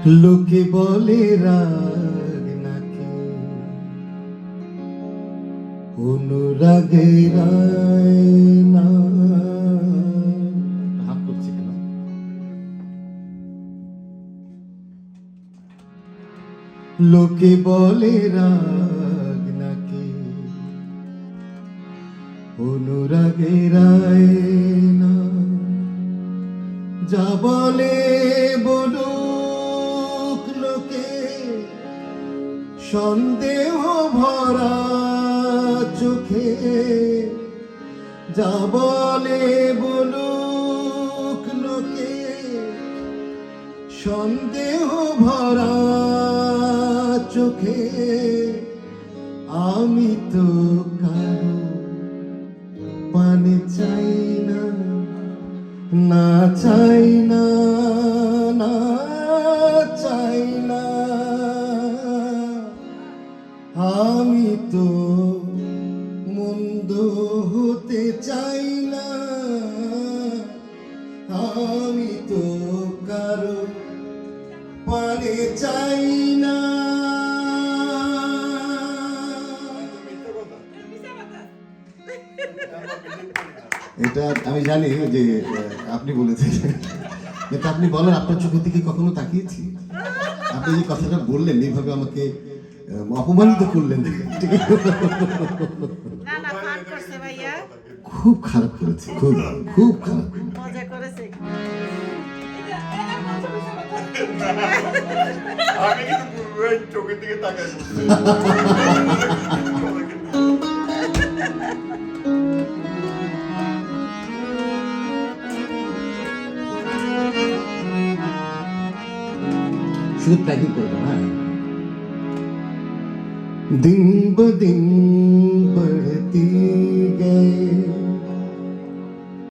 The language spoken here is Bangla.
লোকে বলে রাগ নাকি অনুরাগে রায় না। হাত করছি কেন? লোকে বলে রাগ নাকি অনুরাগে রায় না। যা বলে বলুক লোকে, সন্দেহ ভরা চোখে। যা বলে বলুক লোকে, সন্দেহ ভরা চোখে। আমি তো কারো পানে চাই না, না চাই না, না চাই না। আমি তো মন্দ হতে চাই না, আমি তো কারো পানে চাই না। এটা আমি জানি যে আপনি বলেছেন, কিন্তু আপনি বলেন আপনার চোখের দিকে কখনো তাকিয়েছি? আপনি যে কথাটা বললেন এইভাবে আমাকে অপমানিত করলেন, খুব খারাপ করেছে, খুব খুব খারাপ। আমি কিন্তু চোখের দিকে তাকাই শুধু প্যাকিং করবো। হ্যাঁ, दिन ब दिन